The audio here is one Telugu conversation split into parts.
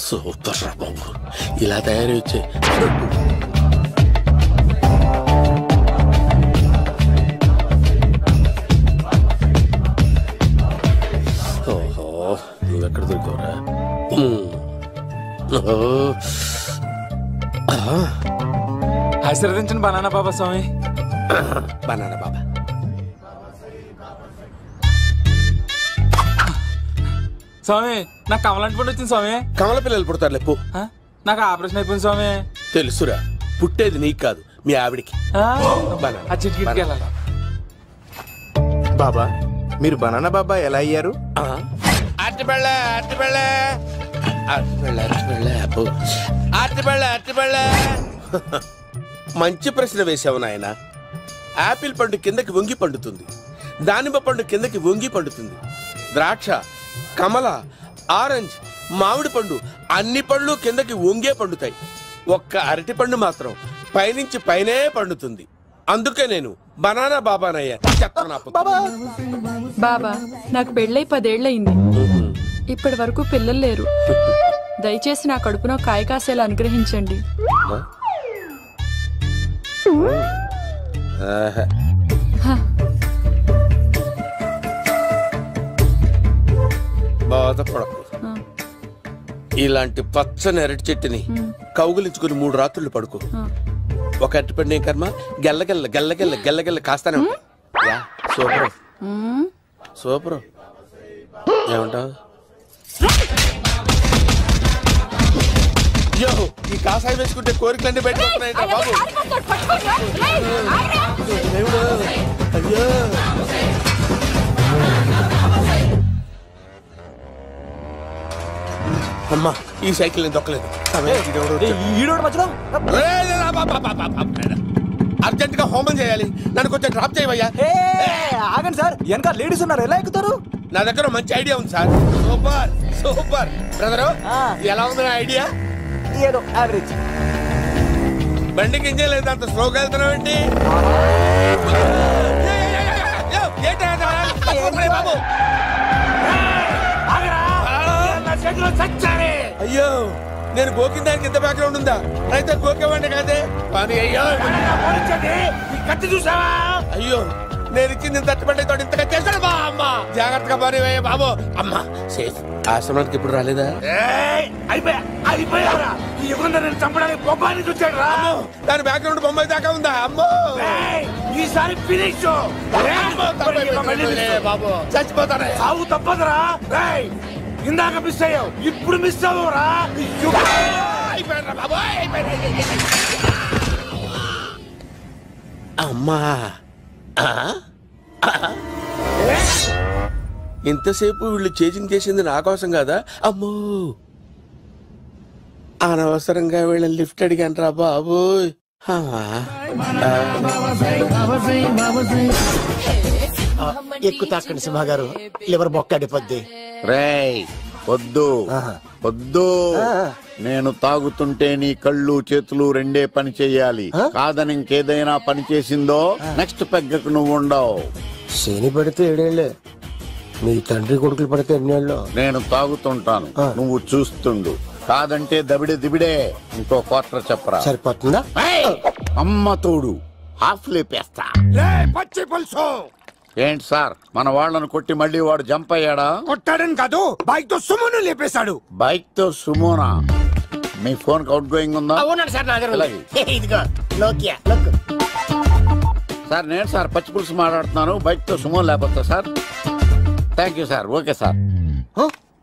సూపర్ రా బాబు, ఇలా తయారు వచ్చే ఓహో, నువ్వెక్కడ దొరికావురా? ఆశీర్వదించండి బనానా బాబా స్వామి. బనానా బాబా స్వామి, నాకు కమలాంటి పండు వచ్చింది స్వామి. కమల పిల్లలు పుడతారు లేపు. నాకు ఆపరేషన్ అయిపోయింది స్వామి. తెలుసురా, పుట్టేది నీకు కాదు మీ ఆవిడికి. బాబా, మీరు బనానా బాబా ఎలా అయ్యారు? మంచి ప్రశ్న వేసావు నాయన. ఆపిల్ పండు కిందకి వంగి పండుతుంది, దానిమ్మ పండు కిందకి వంగి పండుతుంది, ద్రాక్ష, కమల, ఆరెంజ్, మామిడి పండు అన్ని పండ్లు కిందకి వంగే పండుతాయి. ఒక్క అరటి పండు మాత్రం పైనుంచి పైనే పండుతుంది. అందుకే నేను బనానా బాబానయ్యా. బాబా, నాకు పెళ్ళై 10 ఏళ్ళయింది. ఇప్పటి వరకు పిల్లలు లేరు. దయచేసి నా కడుపున కాయ కాసేలా అనుగ్రహించండి. బాధపడకు. ఇలాంటి పచ్చని అరటి చెట్టుని కౌగులించుకుని 3 రాత్రులు పడుకో. ఒక అరటి పండు ఏం కర్మ, గెల్లగెల్ల గెల్లగెల్ల గెల్లగెల్ల కాస్తానే ఉంటాయి. Super super. ఏమంటావు? అయ్యో, ఈ కాసాయి వేసుకుంటే కోరికలన్నీ బయటకు వస్తున్నాయంట బాబు. అయ్యో, అమ్మా, ఈ సైకిల్ నేను దొక్కలేదు. అర్జెంట్ గా హోమం చేయాలి, నన్ను కొంచెం డ్రాప్ చేయవయ్యా. ఆగండి సార్, వెనక లేడీస్ ఉన్నారు, ఎలా ఎక్కుతారు? నా దగ్గర మంచి ఐడియా ఉంది సార్. Super super. బ్రదరు, ఎలా ఉంది నా ఐడియా? ఏదో యావరేజ్. బండికి ఇంజన్ లేదు, అంత స్లోగా వెళ్తున్నావు ఏంటి? అయ్యో, నేను గోకిన దానికి ఇంత బ్యాక్గ్రౌండ్ ఉందా? అయితే గోకేవాడిని కాదే. అయ్యో చూసావా? అయ్యో, నేను ఇచ్చింది తట్టుబడి తోటి ఇంతగా చేశాడు బా. అమ్మ జాగ్రత్తగా పని బాబు. అమ్మ సేఫ్. ఆశ్రమానికి ఇప్పుడు రాలేదా? దాని బ్యాక్గ్రౌండ్ బొమ్మాయి దాకా ఉందా? అమ్మో, ఈసారి ఫినిష్ బాబు. చచ్చిపోతానే, సాగు తప్పదురా. ఇందాక మిస్ అయ్యావు, ఇప్పుడు మిస్ అవ్వరా? అమ్మా, ఇంతసేపు వీళ్ళు చేజింగ్ చేసింది నా కోసం కదా. అమ్మో, అనవసరంగా వీళ్ళని లిఫ్ట్ అడిగాను రా బాబు. ఎక్కు తాకండి సింహ గారు, లివర్ బొక్కడిపోద్ది. రేయ్ వద్దు వద్దు, నేను తాగుతుంటే నీ కళ్ళు చేతులు రెండే పని చెయ్యాలి. కాదని ఇంకేదైనా పని చేసిందో నెక్స్ట్ పెగ్గకు నువ్వు ఉండవు. శని పడితే 7 ఏళ్లే, మీ తండ్రి కొడుకులు పడితే 8 ఏళ్ళు. నేను తాగుతుంటాను, నువ్వు చూస్తుండు. కాదంటే దబిడే దిబిడే. ఇంకో క్వార్టర్ చెప్పరా? సరిపోతుందా? అమ్మ తోడు, హాఫ్ లేపేస్తా. పచ్చి పులుసు. ఏంటి సార్, మన వాళ్ళను కొట్టి మళ్ళీ వాడు జంప్ అయ్యాడా? కొట్టాడని కాదు, బైక్ తో సుమోను లేపేశాడు. బైక్ తో సుమోనా? మీ ఫోన్ అవుట్ గోయింగ్ ఉందా? సార్ నేను సార్ పచ్చి పులుసు మాట్లాడుతున్నాను. బైక్ తో సుమో లేకపోతా sir? Thank you sir. Okay sir,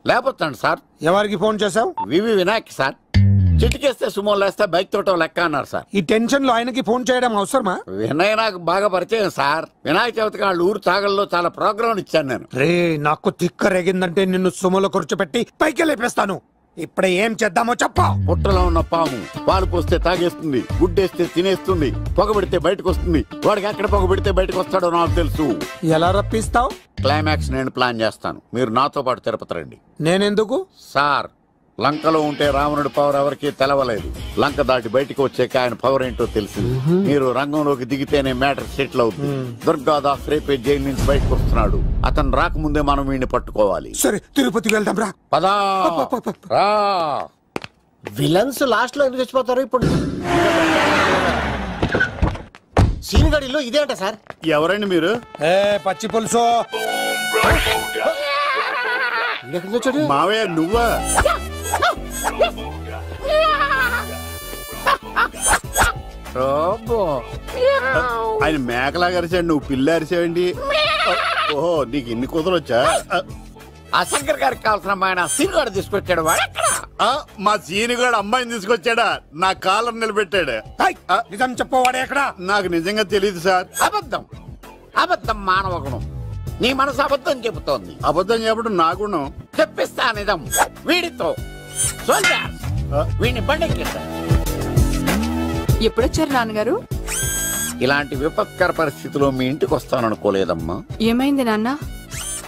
లేకపోతాను సార్. ఎవరికి ఫోన్ చేసావు? V V Vinayak sir. చిటికేస్తే సుమో లేస్తే బైక్ తోటో లెక్క అన్నారు సార్. ఈ టెన్షన్ లో ఆయనకి ఫోన్ చేయడం అవసరమా? వినయ్ నాకు బాగా పరిచయం సార్. వినాయక చవితికి వాళ్ళ ఊరు చాగల్లో చాలా ప్రోగ్రాం ఇచ్చాను నేను. రే, నాకు తిక్క రేగిందంటే నిన్ను సుమోలో కూర్చోపెట్టి పైకి లేపేస్తాను. ఇప్పుడు ఏం చేద్దామో చెప్పా. పుట్టలో ఉన్న పాము పాలు పోస్తే తాగేస్తుంది, గుడ్డేస్తే తినేస్తుంది, పొగబెడితే బయటకు వస్తుంది. వాడికి ఎక్కడ పొగబెడితే బయటకు వస్తాడో నాకు తెలుసు. ఎలా రప్పిస్తావు? క్లైమాక్స్ నేను ప్లాన్ చేస్తాను, మీరు నాతో పాటు తిరుపతి రండి. నేనెందుకు? సార్, లంకలో ఉంటే రావణుడి పవర్ ఎవరికి తెలవలేదు. లంక దాటి బయటికి వచ్చాక ఆయన పవర్ ఏంటో తెలిసింది. మీరు రంగంలోకి దిగితేనే మ్యాటర్ సెటిల్ అవుతుంది. దుర్గాదాస్ రేపే జైలు నుంచి బయటకు వస్తున్నాడు. అతను రాకముందే మనం వీడిని పట్టుకోవాలి. సరే తిరుపతికి వెళ్దాం రా. పదా రా. విలన్స్ లాస్ట్ లో ఎందుకు చచ్చిపోతారు? ఇప్పుడు సీనిగడిలో ఇదే అంట సార్. ఎవరండి మీరు? పచ్చి పులుసు. మావయ్య నువ్వా? ఆయన మేకలాగా అరిచాడు, నువ్వు పిల్ల అరిచావండి. ఓహో, నీకు ఇన్ని కూతురు వచ్చా? ఆ శంకర్ గారికి కావాల్సిన అమ్మాయి సీనుగాడు తీసుకొచ్చాడు. మా సీనుగాడు అమ్మాయిని తీసుకొచ్చాడా? నా కాలర్ నిలబెట్టాడు. నిజం చెప్పవాడే ఎక్కడ? నాకు నిజంగా తెలియదు సార్. అబద్ధం, అబద్ధం మానవ గుణం. నీ మనసు అబద్ధం చెబుతోంది. అబద్ధం చెప్పడం నా గుణం. చెప్పిస్తా నిజం. వీడితో వీడిని బండెక్కిస్తా. ఎప్పుడొచ్చారు నాన్నగారు? ఇలాంటి విపత్కర పరిస్థితిలో మీ ఇంటికి వస్తాననుకోలేదమ్మా. ఏమైంది నాన్న?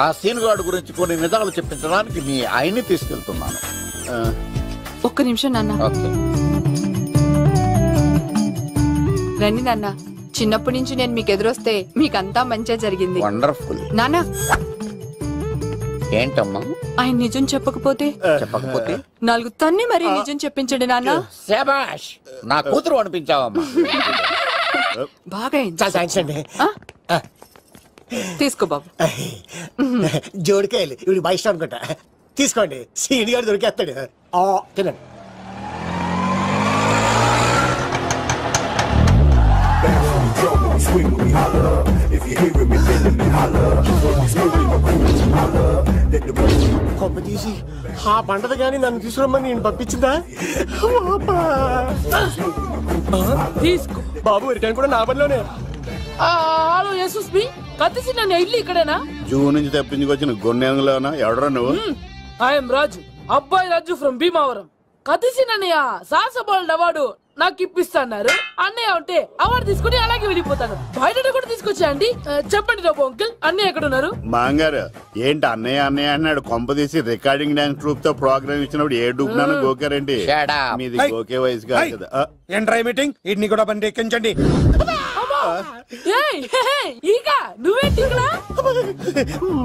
ఆ సీనుగాడు గురించి కొన్ని నిజాలు చెప్పించడానికి మీ ఆయన్ని తీసుకెళ్తున్నాను. ఒక్క నిమిషం నాన్న. ఓకే. రండి నాన్న. చిన్నప్పటి నుంచి నేను మీకు ఎదురొస్తే మీకంతా మంచిగా జరిగింది. వండర్ఫుల్. నాన్న, ఏంటమ్మా? ఆయన నిజం చెప్పకపోతే చెప్పకపోతే 4 తన్ని మరీ నిజం చెప్పించండి నాన్న. శభాష్, నా కూతురు అనిపించావమ్మా. బాగా అయింది. చాలా థ్యాంక్స్ అండి. తీసుకో బాబు. జోడికాయలు ఇవి బాగా ఇష్టం అనుకుంటా. తీసుకోండి, సీని గారు దొరికేస్తాడు. తినండి. కొమ్మ తీసి ఆ పంటది కానీ నన్ను తీసుకురమ్మని నేను పంపించిందా? తీసుకో బాబు, రిటర్న్ కూడా నా పనిలోనే. హలో యశస్ బి, కత్తిసి నన్ను ఇల్లు ఇక్కడేనా? జూ నుంచి తప్పించుకొచ్చిన గొన్నెంగులోనా? ఎవడరా నువ్వు? ఐఎమ్ రాజు, అబ్బాయి రాజు ఫ్రమ్ భీమావరం. కత్తిసి నన్నయ్య సాహసబాల్ అవార్డు నాకు ఇప్పిస్తాన్నారు. అన్నయ్య ఉంటే అవార్డు తీసుకుని అలాగే వెళ్ళిపోతాను. బయట కూడా తీసుకొచ్చా అండి. చెప్పండి రాబు అంకుల్, అన్నయ్య ఎక్కడ ఉన్నారు? మాంగారు ఏంటి అన్నయ్య అన్నయ్య అన్నాడు? కొంప తీసి రికార్డింగ్ డాన్స్ ట్రూప్ తో ప్రోగ్రామ్ ఇచ్చినప్పుడు ఏ డూబ్నాను గోకారండి? మీది గోకే వయసు కాదు కదా. ఏంట్రై మీటింగ్? ఇడ్ని కూడా బండి ఎక్కించండి. ఈక నువ్వేంటి ఇక్కడ?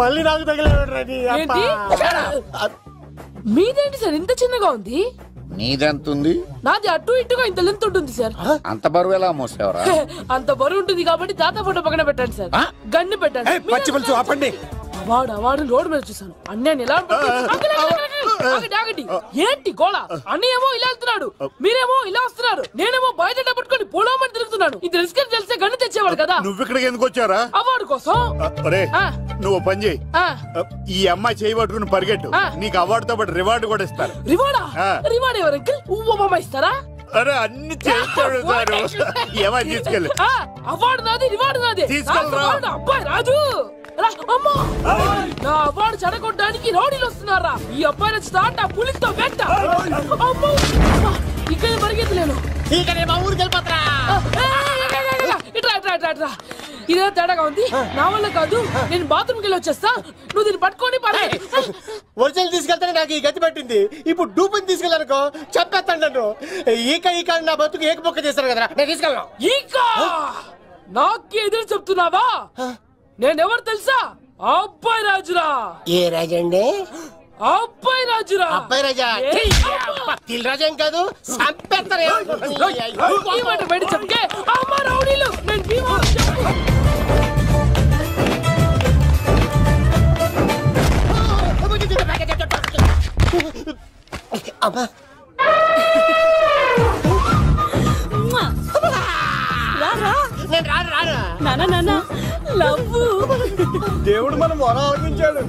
మళ్ళీ నాకు తగిలేంటి? మీదేంటి సార్ ఇంత చిన్నగా ఉంది? నీదెంతుంది? నాది అటు ఇటుగా ఇంత లెంత్ ఉంటుంది సార్. అంత బరువు ఎలా మోసేవరా? అంత బరువు ఉంటుంది కాబట్టి తాత ఫోటో పక్కన పెట్టండి సార్. గన్ను పెట్టండి. పచ్చి పులుసు ఆపండి. అవార్డు రోడ్డు మీద చూసాను. అన్నయ్య ఎలా ఏంటి గోళ? అన్నయ్య ఏమో ఇలా వెళ్తున్నాడు, మీరేమో ఇలా వస్తున్నారు, నేనేమో బయట పట్టుకొని పోలోమని తిరుగుతున్నాను. ఇది రిస్క్ అని తెలిస్తే గన్ను తెచ్చేవాడు కదా. నువ్వు ఇక్కడికి ఎందుకు వచ్చారా? అవార్డు కోసం. నువ్వు పని చేయి, ఈ అమ్మాయి చేయి పట్టుకుని పరిగెట్టు. నీకు అవార్డుతో పాటు రివార్డు కూడా ఇస్తారు. రివార్డా? రివార్డ్ ఎవరు అంకుల్? ఉవ్వమ్మ ఇస్తారా? అరే అన్ని చేస్తాడు సార్. ఏమై తీసుకెళ్ళి. అవార్డు నాది, రివార్డు నాది. తీసుకెళ్ళరా. అబ్బాయి రాజు, నా అవార్డు చెడగొట్టడానికి రౌడీలు వస్తున్నారా? ఈ అబ్బాయి నచ్చుతా పులితో వెంట. ఇక్కడ పరిగెత్తలేను. ఇదే తేడాగా ఉంది. నా వల్ల కాదు, నేను బాత్రూమ్కి వెళ్ళి వచ్చేస్తా. నువ్వు దీన్ని పట్టుకొని ఒరిజినల్ తీసుకెళ్తానే నాకు ఈ గతి పట్టింది. ఇప్పుడు డూపుని తీసుకెళ్ళానుకో చెప్పేస్తాను నన్ను. ఈక నా బతుకు ఏకపొక్క చేశారు కదా, నేను తీసుకెళ్ళను. ఈక నాకే ఎదురు చెప్తున్నావా? నేనెవరు తెలుసా? అబ్బాయి రాజురా. ఏ రాజండి? అబ్బాయి రాజురా. అబ్బాయి రాజా? తిల్ రాజా ఏం కాదు, చంపేస్తారు. ఈ మాట బయట చెప్తే అమ్మ రౌడీలు నేను భీమవరం చెప్పు. అమ్మా దేవుడు మనం మొర ఆలోచించాడు.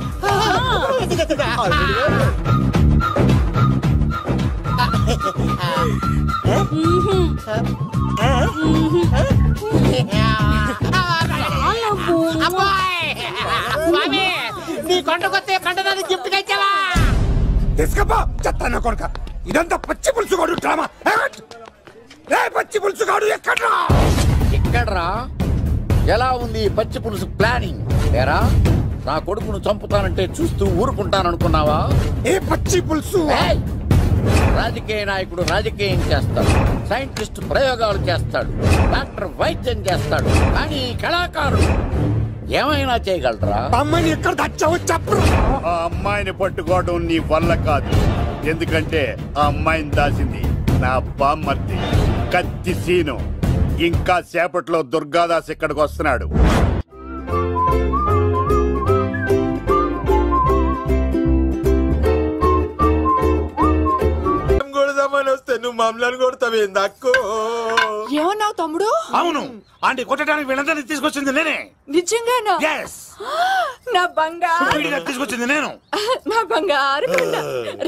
నీ కొండకొస్తే కంటదాన్ని గిఫ్ట్ ఇచ్చావా? తీసుకపో చెత్త కొడుక. ఇదంతా పచ్చి పులుసుగాడు డ్రామా. పచ్చి పులుసుగాడు ఎక్కడ్రా? ఎక్కడ్రా? ఎలా ఉంది పచ్చి పులుసు ప్లానింగ్? ఏరా, నా కొడుకును చంపుతానంటే చూస్తూ ఊరుకుంటాననుకున్నావా? ఏ పచ్చి పులుసు? రాజకీయ నాయకుడు రాజకీయం చేస్తాడు, సైంటిస్ట్ ప్రయోగాలు చేస్తాడు, డాక్టర్ వైద్యం చేస్తాడు, కానీ కళాకారుడు ఏమైనా చేయగలరా? అమ్మాయిని ఎక్కడ తెచ్చావు చెప్పు. ఆ అమ్మాయిని పట్టుకోవడం నీ వల్ల కాదు, ఎందుకంటే ఆ అమ్మాయిని దాసింది నా బామ్మర్ది కత్తి సీను. ఇంకా సేపట్లో దుర్గాదాస్ ఇక్కడికి వస్తున్నాడు. వస్తే నువ్వు మమ్మల్ని కొడతావేంది అక్కో? ఏమన్నావు తమ్ముడు? అవును, ఆంటీ కొట్టడానికి వీళ్ళందరినీ తీసుకొచ్చింది నేనే. నిజంగానా? Yes. నా బంగారు తీసుకొచ్చింది నేను. నా బంగారు కొండ.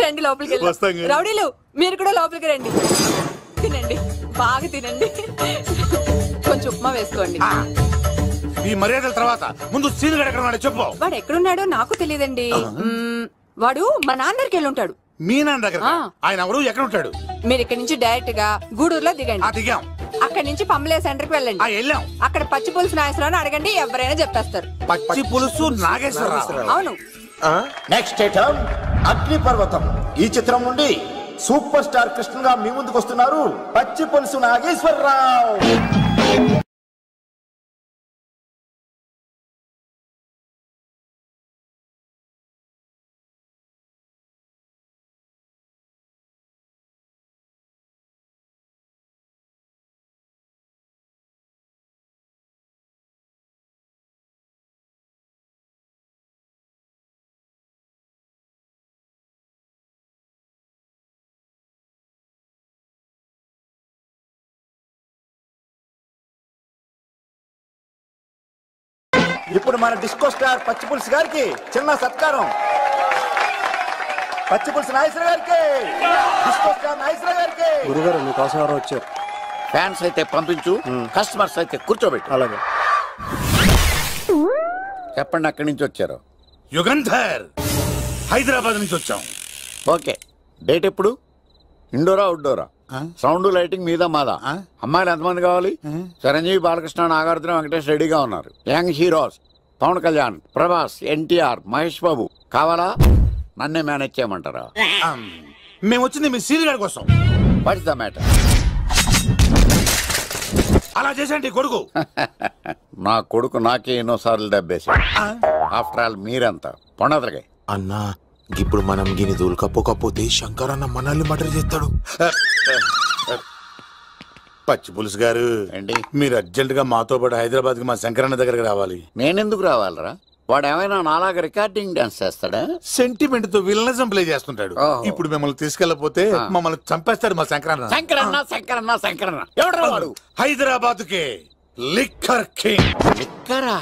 రండి లోపలికి వెళ్దాం. రౌడీలు మీరు కూడా లోపలికి రండి. తినండి, బాగా తినండి. కొంచెం ఉప్మా వేసుకోండి. ఈ మర్యాదల తర్వాత ముందు సీన్ గడ ఎక్కడ ఉన్నాడో చెప్పు. వాడు ఎక్కడున్నాడో నాకు తెలియదండి. వాడు మా నాన్న దగ్గరికి వెళ్ళి ఉంటాడు. మీ నాన్న దగ్గర? ఆయన ఎవరు, ఎక్కడ ఉంటాడు? మీరు ఇక్కడ నుంచి డైరెక్ట్ గా గూడూరులో దిగండి. దిగాం. అక్కడ నుంచి పంబలే సెంటర్ కి వెళ్ళండి. వెళ్ళాం. అక్కడ పచ్చి పులుసు నాగేశ్వరరావు అడగండి, ఎవరైనా చెప్పేస్తారు. పచ్చి పులుసు నాగేశ్వరరావు? అవును. నెక్స్ట్ ఐటమ్ అగ్ని పర్వతం. ఈ చిత్రం నుండి సూపర్ స్టార్ కృష్ణగా మీ ముందుకు వస్తున్నారు పచ్చి పులుసు నాగేశ్వరరావు. ఇప్పుడు మన డిస్కో స్టార్ పచ్చి పులుసు గారికి చిన్న సత్కారం. పచ్చి పులుసు నాగేశ్వర గారికి, డిస్కో స్టార్ నాగేశ్వర గారికి. గురుగారు మీకోసం ఎవరో వచ్చారు. ఫ్యాన్స్ అయితే పంపించు, కస్టమర్స్ అయితే కూర్చోబెట్టు. అలాగే. చెప్పండి, అక్కడి నుంచి వచ్చారు? యుగంధర్, హైదరాబాద్ నుంచి వచ్చాం. ఓకే, డేట్ ఎప్పుడు? ఇండోరా అవుట్డోరా? సౌండ్ లైటింగ్ మీద మాదా? అమ్మాయిలు ఎంతమంది కావాలి? చిరంజీవి, బాలకృష్ణ, నాగార్జున, వెంకటేష్ రెడీగా ఉన్నారు. యంగ్ హీరోస్ పవన్ కళ్యాణ్, ప్రభాస్, ఎన్టీఆర్, మహేష్ బాబు కావాలా? నన్నే మేనేజ్ చేయమంటారా? మేము వచ్చింది మీ సీన్ గడ కోసం. What's the matter? అలా చేసేంటి కొడుకు? నా కొడుకు నాకే ఎన్నోసార్లు దెబ్బేసి. ఆఫ్టర్ ఆల్ మీరంతా పొండదలకే. అన్నా, ఇప్పుడు మనం గిని దూల్కపోతే శంకర్ అన్న మనల్ని మర్డర్ చేస్తాడు. పచ్చి పులుసు గారు, ఏంటి? మీరు అర్జెంట్ గా మాతో పాటు హైదరాబాద్ కి మా శంకరన్న దగ్గరకు రావాలి. నేనెందుకు రావాలరా? వాడు ఏమైనా నాలాగా రికార్డింగ్ డాన్స్ చేస్తాడా? సెంటిమెంట్ తో విలనిజం ప్లే చేస్తుంటాడు. ఇప్పుడు మిమ్మల్ని తీసుకెళ్లపోతే మమ్మల్ని చంపేస్తాడు మా శంకరన్న. శంకరన్న శంకరన్న శంకరన్న ఎవడరా వాడు? హైదరాబాద్ కే లిక్కర్ కింగ్. లిక్కరా?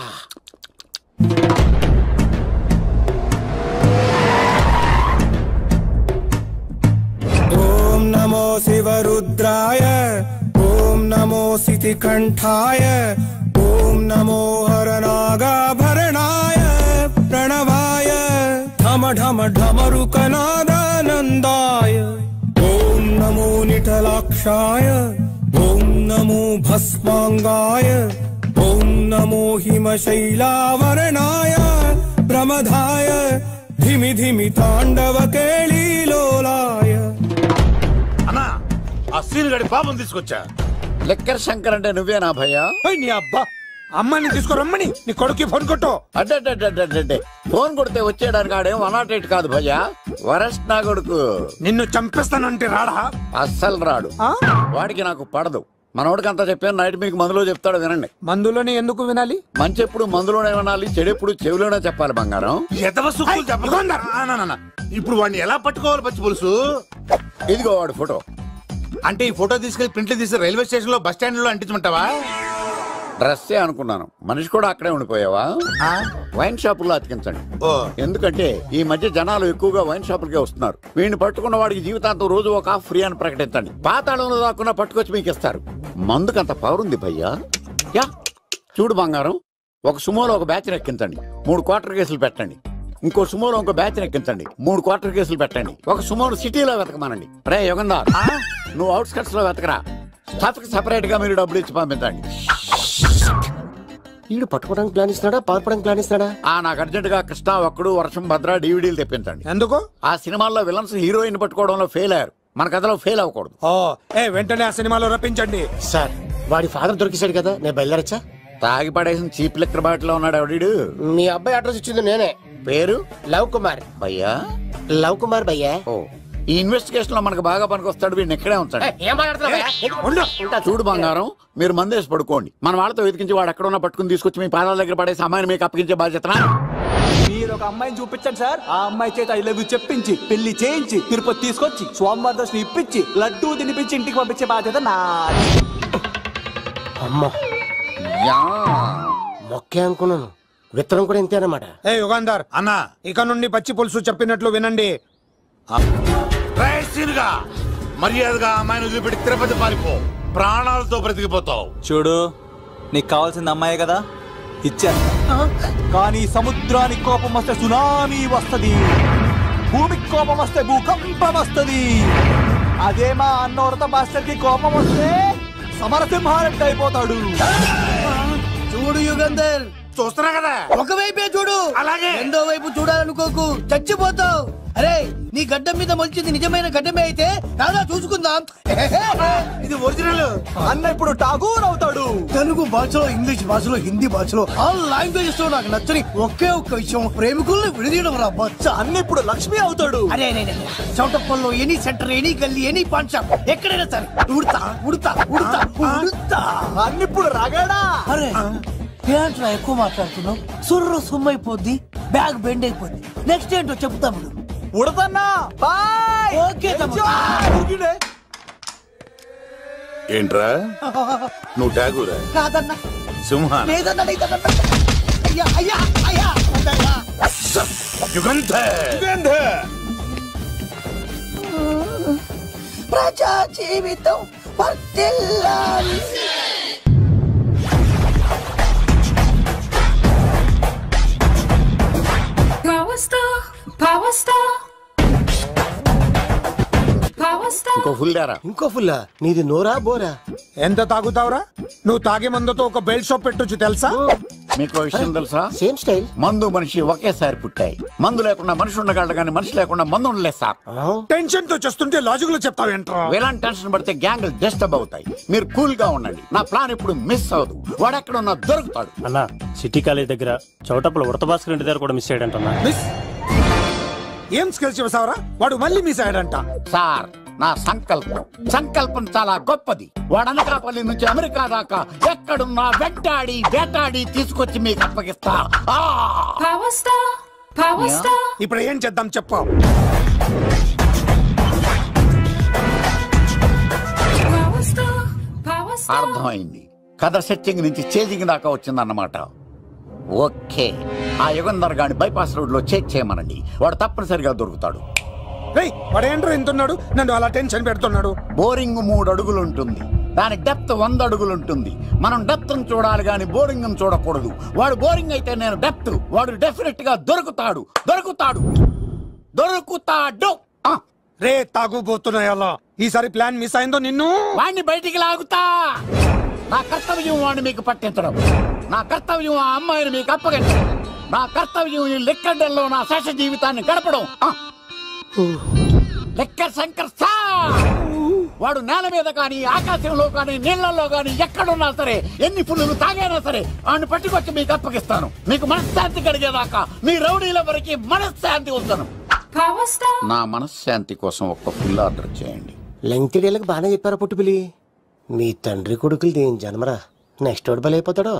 ఓం నమో శివరుద్రాయ, ఓం నమో సితికంఠాయ, ఓం నమో హరనాగాభరణాయ ప్రణవాయ ఢమ ఢమ ఢమరుకనాదానందాయ, ఓం నమో నిఠలాక్షాయ, ఓం నమో భస్మాంగాయ, ఓం నమో హిమశైలావరణాయ ప్రమదాయ ధిమి ధిమి తాండవ కేళీలోలాయ. అన్నా, ఆ సీన్ గడి పాపం తీసుకొచ్చా. లిక్కర్ శంకర్ అంటే నువ్వేనా భయ్యా? నీ అబ్బా, అమ్మాయిని తీసుకురమ్మని నీ కొడుకు ఫోన్ కొట్టు. అడ్డే ఫోన్ కొడితే వచ్చేయడానికి ఆడేం 108 కాదు భయ్యా, వరస్ట్ నా కొడుకు. నిన్ను చంపేస్తానంటే రాడా? అస్సలు రాడు. వాడికి నాకు పడదు. మనోడికి అంతా చెప్పాను, నైట్ మీకు మందులో చెప్తాడు వినండి. మందులోనే ఎందుకు వినాలి? మంచి ఎప్పుడు మందులోనే వినాలి, చెడు ఎప్పుడు చెవిలోనే చెప్పాలి బంగారం. ఇప్పుడు వాడిని ఎలా పట్టుకోవాలి పచ్చి పులుసు? ఇదిగో వాడు ఫోటో. అంటే ఈ ఫోటో తీసుకెళ్లి ప్రింట్లు తీసి రైల్వే స్టేషన్ లో బస్ స్టాండ్ లో అంటించమంటావా? డ్రెస్సే అనుకున్నాను, మనిషి కూడా అక్కడే ఉండిపోయావా? వైన్ షాపుల్లో అతికించండి. ఎందుకంటే ఈ మధ్య జనాలు ఎక్కువగా వైన్ షాపులకే వస్తున్నారు. వీడిని పట్టుకున్న వాడికి జీవితాంతం రోజు ఒక ఆఫ్ ఫ్రీ అని ప్రకటించండి. పాతాళంలో దాక్కున్నా పట్టుకొచ్చి మీకు ఇస్తారు. మందుకంత పవర్ ఉంది భయ్యా. యా చూడు బంగారం, ఒక సుమోలో ఒక బ్యాచ్ ఎక్కించండి, 3 క్వార్టర్ కేసులు పెట్టండి. ఇంకో సుమోలో ఇంకో బ్యాచ్ ఎక్కించండి, 3 క్వార్టర్ కేసులు పెట్టండి. ఒక సుమోను సిటీలో వెతకమానండి. రే యుగంధర్, నువ్వు అవుట్స్కట్స్ లో వెతకరా. స్టాఫ్ కి సెపరేట్ గా మీరు డబ్బులు ఇచ్చి పంపించండి. వీడు పట్టుకోవడానికి ప్లాన్ ఇస్తున్నాడా, పాల్పడానికి ప్లాన్ ఇస్తున్నాడా? నాకు అర్జెంట్ గా కృష్ణ, ఒక్కడు, వర్షం, భద్ర డివిడీలు తెప్పించండి. ఎందుకు? ఆ సినిమాల్లో విలన్స్ హీరోయిన్ పట్టుకోవడంలో ఫెయిల్ అయ్యారు. మన కథలో ఫెయిల్ అవ్వకూడదు. వెంటనే ఆ సినిమాలో రప్పించండి. సార్ వాడి ఫాదర్ దొరికేశాడు కదా, నేను బయలుదేరచ్చా? తాగి పడేసిన చీప్ లెక్కర్ బాటిలో ఉన్నాడు ఎవడీడు? మీ అబ్బాయి అడ్రస్ ఇచ్చింది నేనే. పేరు లవ్ కుమార్ భయ్యా. లవ్ కుమార్ భయ్యా. ఓ, ఈ ఇన్వెస్టిగేషన్ లో మనకు బాగా పనికొస్తాడు. వీడిని ఎక్కడే ఉంచాడు. చూడు బంగారం, మీరు మందేసి పడుకోండి. మన వాళ్ళతో వెతికించి వాడు ఎక్కడ ఉన్నా పట్టుకుని తీసుకొచ్చి మీ పాదాల దగ్గర పడేసి అమ్మాయిని మీకు అప్పగించే బాధ్యతనా? మీరు ఒక అమ్మాయిని చూపించండి సార్. ఆ అమ్మాయి చేత ఐ లవ్ యూ చెప్పించి పెళ్లి చేయించి తిరుపతి తీసుకొచ్చి స్వామివారి దర్శనం ఇప్పించి లడ్డూ తినిపించి ఇంటికి పంపించే బాధ్యత నాది. అమ్మా మొక్కే అనుకున్నాను, విత్తనం కూడా ఇంతే అన్నమాట. యుగాంధర్ అన్నా, ఇక నుండి పచ్చి పులుసు చెప్పినట్లు వినండి. మర్యాదగా అమ్మాయిని వదిలిపెట్టి తిరుపతి పారిపో, ప్రాణాలతో బ్రతికిపోతావు. చూడు, నీకు కావాల్సింది అమ్మాయి కదా, ఇచ్చేస్తా. కానీ సముద్రానికి కోపం వస్తే సునామీ వస్తది, భూమికి కోపం వస్తే భూకంపం వస్తది. అదే మా అన్నోరత మాస్టర్ కి కోపం వస్తే సమరసింహారెడ్డి అయిపోతాడు. చూడు యుగంధర్, చూస్తున్నా కదా, ఒకవైపే చూడు, అలాగే రెండో వైపు చూడాలనుకోకు, చచ్చిపోతావు. అరే, నీ గడ్డం మీద మొలిచింది నిజమైన గడ్డమే అయితే రాదా చూసుకుందాం. ఇది ఒరిజినల్. అన్న ఇప్పుడు ఠాగూర్ అవుతాడు. తెలుగు భాషలో, ఇంగ్లీష్ భాషలో, హిందీ భాషలో ఆల్ లాంగ్వేజెస్ లో నాకు నచ్చని ఒకే ఒక్క విషయం, ప్రేమికుల్ని విడదీయడం రా బచ్చ. అన్న ఇప్పుడు లక్ష్మి అవుతాడు. అరే చౌటప్పల్లో ఎనీ సెంటర్, ఎనీ గల్లీ, ఎనీ పాన్ షాప్, ఎక్కడైనా సరే ఉడతా ఉడతా ఉడతా ఉడతా. అన్న ఇప్పుడు రగడా. అరే ఏంట్రా ఎక్కువ మాట్లాడుతున్నావు? సుర్రు సుమ్మైపోద్ది, బ్యాగ్ బెండ్ అయిపోద్ది. నెక్స్ట్ ఏంటో చెప్తాము. ఉడతన్నా బాయ్. ఓకే ఏంట్రా నువ్వు ఠాగూరా? కాదన్నా, సింహా లేదన్నా, లేదన్నా. అయ్యా అయ్యా అయ్యా యుగంధర్. ప్రజా జీవితం వర్ధిల్లాలి. ఇంకో ఫుల్ దారా? ఇంకో ఫుల్లా? నీది నోరా బోరా? ఎంత తాగుతావురా? నువ్వు తాగే మందుతో ఒక బెల్ట్ షాప్ పెట్టొచ్చు తెలుసా? మీకు విషయం తెలుసా? Same style. మందు మనిషి ఒకేసారి పుట్టాయి. మందు లేకుండా మనిషి ఉండగలడు కానీ మనిషి లేకుండా మందు ఉండలేదు సార్. టెన్షన్ తో చేస్తుంటే లాజిక్ లో చెప్తావేంట్రా? ఎలాంటి టెన్షన్ పడితే గ్యాంగ్లు డిస్టర్బ్ అవుతాయి. మీరు కూల్ గా ఉండండి. నా ప్లాన్ ఇప్పుడు మిస్ అవ్వదు. వాడు ఎక్కడ ఉన్నా దొరుకుతాడు. అన్నా, సిటీ కాలేజ్ దగ్గర చౌటప్పల ఉడత భాస్కర్ ఇంటి దగ్గర కూడా మిస్ అయ్యాడంటున్నా. ఏం స్కిల్స్ చేసావరా? వాడు మళ్ళీ మిస్ అయ్యాడంట. సార్, నా సంకల్పం చాలా గొప్పది. వాడు అనకాపల్లి నుంచి అమెరికా దాకా ఎక్కడున్నా వెంటాడి వేటాడి తీసుకొచ్చి మీకు అప్పగిస్తా. ఇప్పుడు ఏం చేద్దాం చెప్పు. అర్థమైంది. కథ సెట్టింగ్ నుంచి చేజింగ్ దాకా వచ్చిందన్నమాట. ఓకే, ఆ యుగంధర్ గాని బైపాస్ రోడ్ లో చెక్ చేయమనండి. వాడు తప్పనిసరిగా దొరుకుతాడు. వాడేంట్రా ఇంతున్నాడు, నన్ను అలా టెన్షన్ పెడుతున్నాడు. బోరింగ్ 3 అడుగులు ఉంటుంది, దాని డెప్త్ 100 అడుగులు ఉంటుంది. మనం డెప్త్ చూడాలి గాని బోరింగ్ చూడకూడదు. వాడు బోరింగ్ అయితే నేను డెప్త్. వాడు డెఫినెట్ గా దొరుకుతాడు. రే తాగుబోతున్నాయా? ఈసారి ప్లాన్ మిస్ అయిందో నిన్ను వాడిని బయటికి లాగుతా. నా కర్తవ్యం వాడిని మీకు పట్టించడం. నా కర్తవ్యం ఆ అమ్మాయిని మీకు అప్పగించడం. నా కర్తవ్యం ఈ లెక్కడల్లో నా శేష జీవితాన్ని గడపడం. లెక్కర్ శంకర్ సార్, వాడు నేల మీద కానీ ఆకాశంలో కానీ నీళ్లలో కానీ ఎక్కడున్నా సరే, ఎన్ని పుల్లులు తాగైనా సరే వాడిని పట్టుకొచ్చి మీకు అప్పగిస్తాను. మీకు మనశ్శాంతి కలిగేదాకా మీ రౌడీల వరకు మనశ్శాంతి ఉంచను. నా మనశ్శాంతి కోసం ఒక్క ఫుల్ ఆర్డర్ చేయండి. లెంకిడీలకు బాగానే చెప్పారా పుట్టుపిలి? మీ తండ్రి కొడుకులు దేని జన్మరా, నెక్స్ట్ వాడు బలైపోతాడో.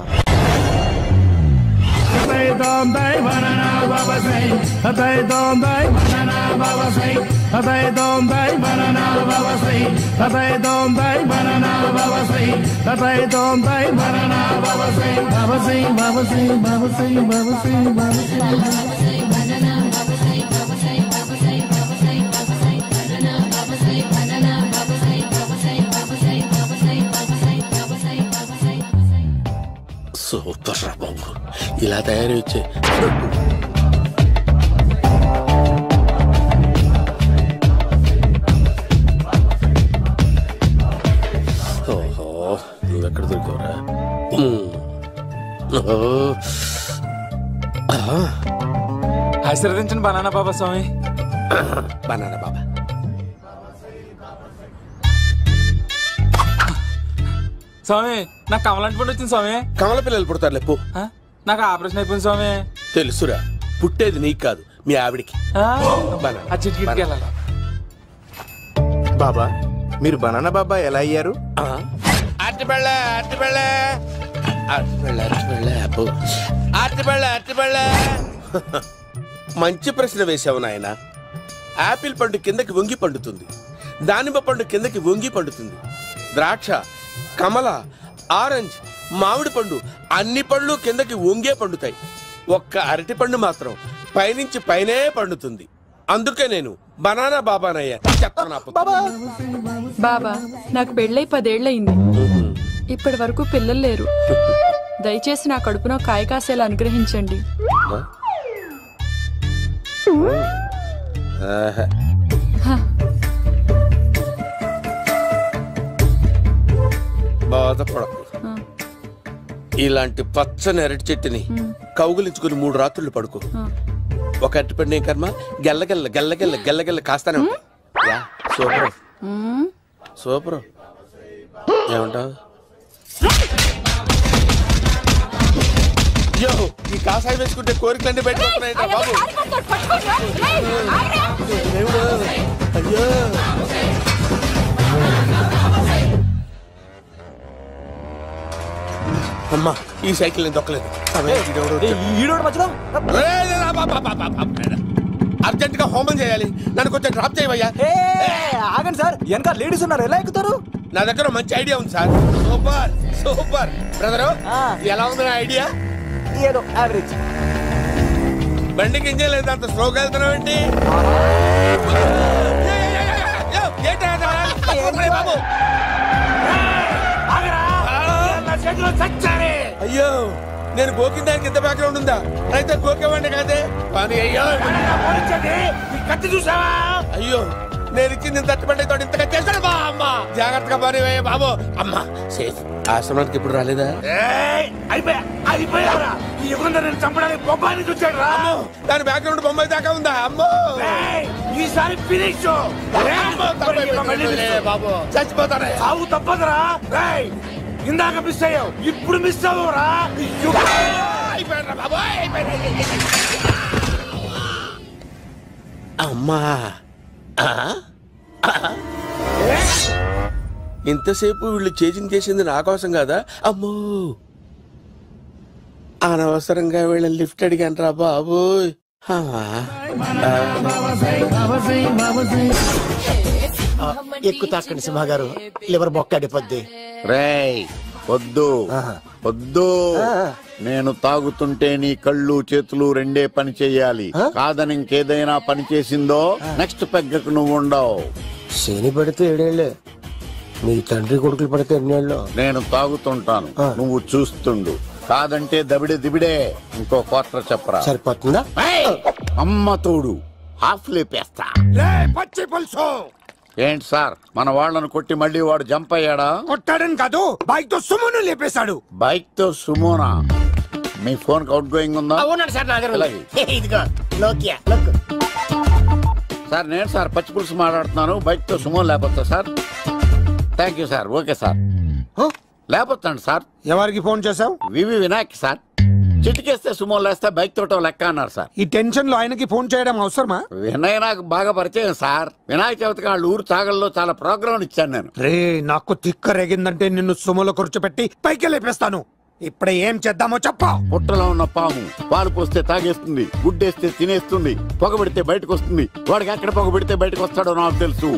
సూపర్ రా బాబు, ఇలా తయారు వచ్చే ఓహో, నువ్వెక్కడ దొరికావురా? ఆశీర్వదించండి బనానా బాబా స్వామి. బనానా బాబా స్వామి నాకు కమలంటి పండు వచ్చింది స్వామి. కమల పిల్లలు పుడతారు లేపు. నాకు ఆపరేషన్ అయిపోయింది స్వామి. తెలుసురా, పుట్టేది నీకు కాదు మీ ఆవిడికి. ఆ చిటికిటికి వెళ్ళాలి. బాబా మీరు బనానా బాబా ఎలా అయ్యారు? మంచి ప్రశ్న వేశావు నాయన. యాపిల్ పండు కిందకి వంగి పండుతుంది, దానిమ్మ పండు కిందకి వంగి పండుతుంది, ద్రాక్ష, కమల, ఆరెంజ్, మామిడి పండు అన్ని పళ్ళు కిందకి వంగే పండుతాయి. ఒక్క అరటి పండు మాత్రం పైనుంచి పైనే పండుతుంది. అందుకే నేను బనానా బాబానయ్యా. బాబా నాకు పెళ్ళై 10 ఏళ్ళయింది. ఇప్పటి వరకు పిల్లలు లేరు. దయచేసి నా కడుపున కాయ కాసేలా అనుగ్రహించండి. బాధపడకు. ఇలాంటి పచ్చని అరటి చెట్టుని కౌగులించుకుని 3 రాత్రులు పడుకో. ఒక అరటి పండు ఏం కర్మ గెల్లగెల్ల గెల్లగెల్ల గెల్లగెల్ల కాస్తానే ఉంటాయి. Super super. ఏమంటావు? అయ్యో, ఈ కాసాయి వేసుకుంటే కోరికలన్నీ బయటకు వస్తున్నాయి బాబు. అయ్యో అమ్మా, ఈ సైకిల్ నేను దొక్కలేదు. అర్జెంట్ గా హోమం చేయాలి, నన్ను కొంచెం డ్రాప్ చేయవయ్యా. ఆగండి సార్, వెనక లేడీస్ ఉన్నారు, ఎలా ఎక్కుతారు? నా దగ్గర మంచి ఐడియా ఉంది సార్. Super super. బ్రదరు ఎలా ఉంది నా ఐడియా? ఏదో యావరేజ్. బండికి ఇంజన్ లేదు, అంత స్లోగా వెళ్తున్నావు ఏంటి? బాబు అయ్యో, నేను గోకిన దానికి ఇంత బ్యాక్గ్రౌండ్ ఉందా? అయితే గోకేవాడిని కాదే. కానీ అయ్యో కత్తి చూసావా? అయ్యో, నేను ఇచ్చింది తట్టుబడి తోటి ఇంతగా చేశాడు బా. అమ్మ జాగ్రత్తగా పని బాబు. అమ్మ సేఫ్. ఆశ్రమానికి ఇప్పుడు రాలేదా? చంపడానికి బొమ్మాయిని చూచాడు రా. దాని బ్యాక్గ్రౌండ్ బొమ్మాయి దాకా ఉందా? అమ్మో, ఈసారి ఫినిష్ బాబు. చచ్చిపోతారా? సాగు తప్పదురా. ఇందాక మిస్ అయ్యావు, ఇప్పుడు మిస్ అవ్వరా? అమ్మా, ఇంతసేపు వీళ్ళు చేజింగ్ చేసింది నా కోసం కాదా? అమ్మో, అనవసరంగా వీళ్ళని లిఫ్ట్ అడిగాను రా బాబు. ఎక్కు తాకండి సింహ గారు, లివర్ బొక్క అడిపోద్ది. రేయ్ వద్దు వద్దు, నేను తాగుతుంటే నీ కళ్ళు చేతులు రెండే పని చెయ్యాలి. కాదని ఇంకేదైనా పని చేసిందో నెక్స్ట్ పెగ్గకు నువ్వు ఉండవు. శని పడితే 7 ఏళ్ళే, మీ తండ్రి కొడుకులు పడితే 8 ఏళ్ళు. నేను తాగుతుంటాను, నువ్వు చూస్తుండు. కాదంటే దబిడే దిబిడే. ఇంకో క్వార్టర్ చెప్పరా? సరిపోతుందా? అమ్మ తోడు హాఫ్ లేపేస్తా. పచ్చి పులుసు. ఏంటి సార్, మన వాళ్ళను కొట్టి మళ్ళీ వాడు జంప్ అయ్యాడా? కొట్టాడని కాదు, బైక్ తో సుమోను లేపేశాడు. బైక్ తో సుమోనా? మీ ఫోన్ అవుట్ గోయింగ్ ఉందా? సార్ నేను సార్ పచ్చి పులుసు మాట్లాడుతున్నాను. బైక్ తో సుమో లేకపోతా sir? Thank you sir. Okay sir, లేకపోతాండి సార్. ఎవరికి ఫోన్ చేసావు? V V Vinayak sir. చిటికేస్తే సుమో లేస్తే బైక్ తోటో లెక్క అన్నారు సార్. ఈ టెన్షన్ లో ఆయనకి ఫోన్ చేయడం అవసరమా? వినయ్ నాకు బాగా పరిచయం సార్. వినాయక చవితికి వాళ్ళ ఊరు తాగల్లో చాలా ప్రోగ్రాం ఇచ్చాను నేను. రే, నాకు తిక్క రేగిందంటే నిన్ను సుమోలో కూర్చోపెట్టి పైకి లేపేస్తాను. ఇప్పుడే ఏం చేద్దామో చెప్పా. పుట్టలో ఉన్న పాము పాలు పోస్తే తాగేస్తుంది, గుడ్డేస్తే తినేస్తుంది, పొగబెడితే బయటకు వస్తుంది. వాడికి ఎక్కడ పొగబెడితే బయటకు వస్తాడో నాకు తెలుసు.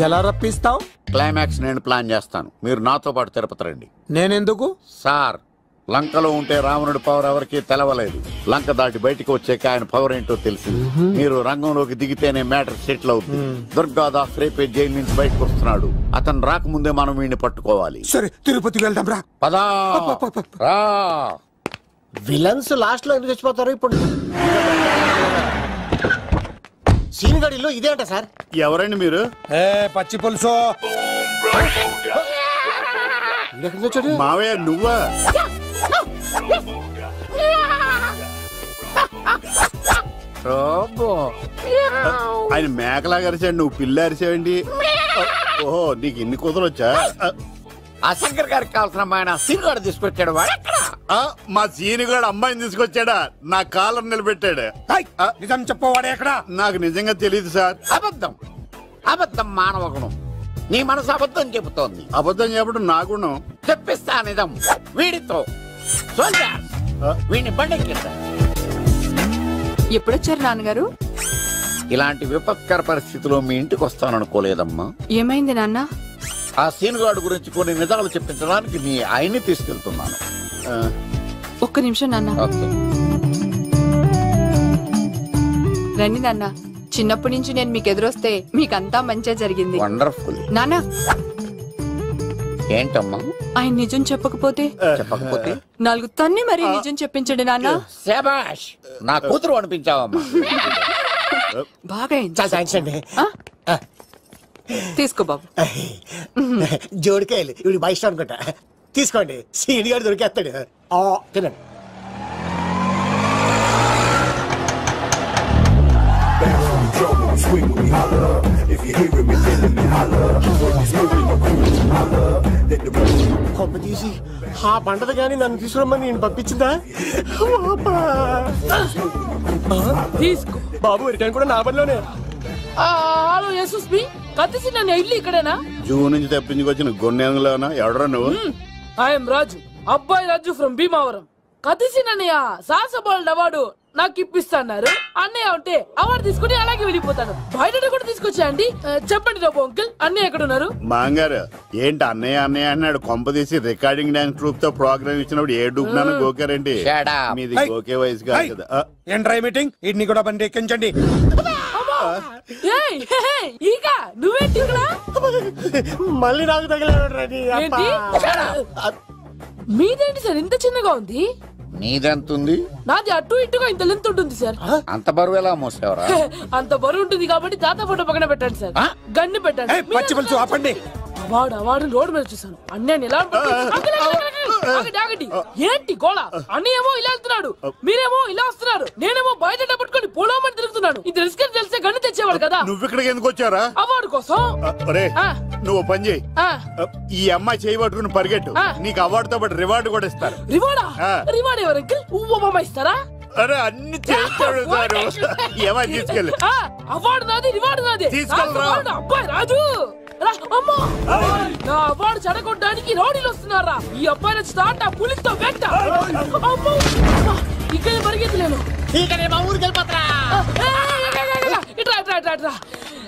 ఎలా రప్పిస్తావు? క్లైమాక్స్ నేను ప్లాన్ చేస్తాను, మీరు నాతో పాటు తిరుపతి రండి. నేనెందుకు? సార్, లంకలో ఉంటే రావణుడి పవర్ ఎవరికి తెలవలేదు. లంక దాటి బయటకు వచ్చాక ఆయన పవర్ ఏంటో తెలిసింది. మీరు రంగంలోకి దిగితేనే మ్యాటర్ సెటిల్ అవుతుంది. దుర్గాదాస్ రేపే జైలు నుంచి బయటకు వస్తున్నాడు. అతను రాకముందే మనం వీడిని పట్టుకోవాలి. సరే, తిరుపతికి వెళ్దాం రా. పదా రా. విలన్స్ లాస్ట్ లో ఎందుకు చచ్చిపోతారు? ఇప్పుడు సీన్ గడిలో ఇదే అంట సార్. ఎవరండి మీరు? పచ్చి పులుసు. మావయ్య నువ్వా? ఆయన మేకలాగా అరిచాడు, నువ్వు పిల్ల అరిచావండి. ఓహో నీకు ఇన్ని కుదరొచ్చా? ఆ శంకర్ గారికి కావాల్సిన అమ్మాయి సీనుగాడు తీసుకొచ్చాడు. వాడెక్కడ? మా సీనుగాడు అమ్మాయిని తీసుకొచ్చాడా? నా కాలం నిలబెట్టాడు. నిజం చెప్పవాడే ఎక్కడ? నాకు నిజంగా తెలియదు సార్. అబద్ధం. అబద్ధం మానవ గుణం. నీ మనసు అబద్ధం చెబుతోంది. అబద్ధం చెప్పడం నా గుణం. తెప్పిస్తా నిజం వీడితో. సోల్జర్ వీడిని బండెక్కిస్తా. ఎప్పుడొచ్చారు నాన్నగారు? ఇలాంటి విపత్కర పరిస్థితిలో మీ ఇంటికి వస్తాననుకోలేదమ్మా. ఏమైంది నాన్న? ఆ సీనుగాడు గురించి కొన్ని నిజాలు చెప్పించడానికి నీ ఆయన్ని తీసుకెళ్తున్నాను. ఒక్క నిమిషం నాన్న. రండి నాన్న. చిన్నప్పటి నుంచి నేను మీకు ఎదురొస్తే మీకంతా మంచిగా జరిగింది. వండర్ఫుల్. నాన్న ఏంటమ్మా? ఆయన నిజం చెప్పకపోతే నాలుగు తన్ని మరి నిజం చెప్పించండి నాన్న. శభాష్, నా కూతురు అనిపించావమ్మా. బాగా తీసుకో బాబు. జోడికాయలు ఇవి బయట అనుకుంటా. తీసుకోండి, సీని గారు దొరికేస్తాడు. తినండి. కొమ్మ తీసి ఆ పంటది కానీ నన్ను తీసుకురమ్మని నేను పంపించిందా? తీసుకో బాబు, రిటర్న్ కూడా నా పనిలోనే. హలో యశస్వి, కత్తిసి నన్ను ఇల్లు ఇక్కడేనా? జూ నుంచి తప్పించుకొచ్చిన గొన్నెంగులోనా? ఎవడరా నువ్వు? ఐఎమ్ రాజు, అబ్బాయి రాజు ఫ్రమ్ భీమావరం. కత్తిసి నన్నయ్య సాసబోల్డ్ అవార్డు నాకు ఇప్పిస్తాన్నారు. అన్నయ్య ఉంటే అవార్డు తీసుకుని అలాగే వెళ్ళిపోతాను. బయట కూడా తీసుకొచ్చా అండి. చెప్పండి రాబు అంకుల్, అన్నయ్య ఎక్కడ ఉన్నారు? మాంగారు ఏంటి అన్నయ్య అన్నయ్య అన్నాడు? కొంప తీసి రికార్డింగ్ డాన్స్ ట్రూప్ తో ప్రోగ్రామ్ ఇచ్చినప్పుడు ఏ డూబ్నాను గోకారండి? మీది గోకే వయసు కాదు కదా. ఏంట్రై మీటింగ్? ఇడ్ని కూడా బండి ఎక్కించండి. ఇక నువ్వేంటి మళ్ళీ నాకు తగిలాడు. మీదేంటి సార్ ఇంత చిన్నగా ఉంది? నీదెంతుంది? నాది అటు ఇటుగా ఇంత లెంత్ ఉంటుంది సార్. అంత బరువు ఎలా మోసేవరా? అంత బరువు ఉంటుంది కాబట్టి తాత ఫోటో పక్కన పెట్టండి సార్. గన్ను పెట్టండి. పచ్చి పులుసు ఆపండి. అవార్డు రోడ్డు మీద చూసాను. అన్నయ్య ఎలా ఏంటి గోళ? అన్నయ్యేమో ఇలా వెళ్తున్నాడు, మీరేమో ఇలా వస్తున్నారు, నేనేమో బయట పట్టుకొని పోలోమని తిరుగుతున్నాను. ఇది రిస్క్ అని తెలిస్తే గన్ను తెచ్చేవాడు కదా. నువ్వు ఇక్కడికి ఎందుకు వచ్చారా? అవార్డు కోసం. నువ్వు పని చేయి, ఈ అమ్మాయి చేయి పట్టుకుని పరిగెట్టు. నీకు అవార్డు తో పాటు రివార్డు కూడా ఇస్తారు. రివార్డా? రివార్డ్ ఎవరికి? ఉవ్వమ్మ ఇస్తారా? అరే అన్ని చేస్తాడు సార్. ఏమై తీసుకెళ్ళి. అవార్డు నాది, రివార్డు నాది. తీసుకెళ్ళరా అబ్బాయి రాజు. నా అవార్డు చెడగొట్టడానికి రౌడీలు వస్తున్నారా? ఈ అబ్బాయి స్టార్ట్ ఆ పులితో వెంట. ఇక్కడ పరిగెత్తలేను.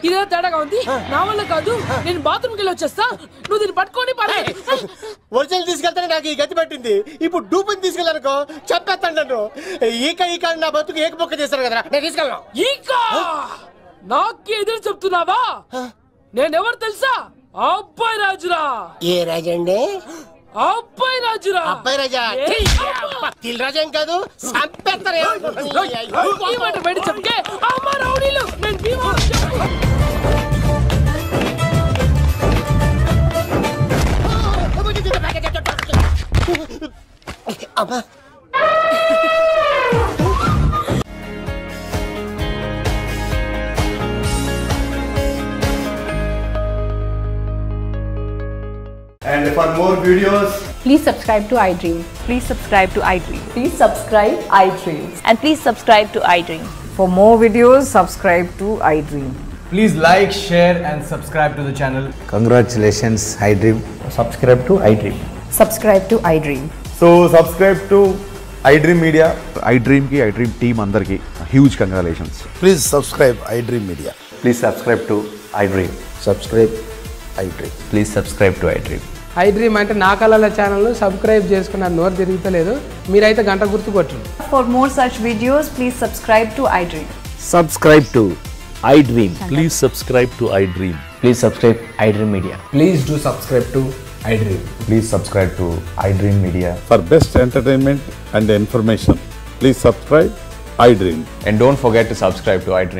ఇదే తేడాగా ఉంది. నా వల్ల కాదు, నేను బాత్రూమ్కి వెళ్ళి వచ్చేస్తా. నువ్వు దీన్ని పట్టుకొని ఒరిజినల్ తీసుకెళ్తానే నాకు ఈ గతి పట్టింది. ఇప్పుడు డూపుని తీసుకెళ్ళానుకో చెప్పేస్తాను నన్ను. ఈక నా బతుకు ఏక మొక్క చేశారు కదా, నేను తీసుకెళ్ళను. ఈక నాకు ఎదురు చెప్తున్నావా? నేనెవరు తెలుసా? అబ్బాయి రాజురా. ఏ రాజండి? అబ్బాయి రాజురా. అబ్బాయి రాజా తిల్ రాజా ఏం కాదు, సంపేస్తారు. బయట చెప్తే అమ్మ రౌడీలు. నేను భీమవరం అమ్మా. And for more videos, please subscribe to iDream. Please subscribe to iDream. Please subscribe iDream. And please subscribe to iDream. For more videos, subscribe to iDream. please like, share and subscribe to the channel. Congratulations, iDream. Subscribe to iDream. Subscribe to iDream. So subscribe to iDream Media. iDream ki iDream team andarki huge congratulations. Please subscribe iDream Media. Please subscribe to iDream. Subscribe iDream. Please subscribe to iDream. iDream అంటే నా కళల ఛానల్ సబ్స్క్రైబ్ చేసుకున్న నోరు తిరుగుతలేదు. మీరైతే గంట గుర్తు కొట్టండి. For more such videos, please subscribe to iDream. Subscribe to iDream. Please subscribe to iDream. Please subscribe iDream Media. Please do subscribe to iDream. Please subscribe to iDream Media. For best entertainment and information, please subscribe iDream. And don't forget to subscribe to iDream.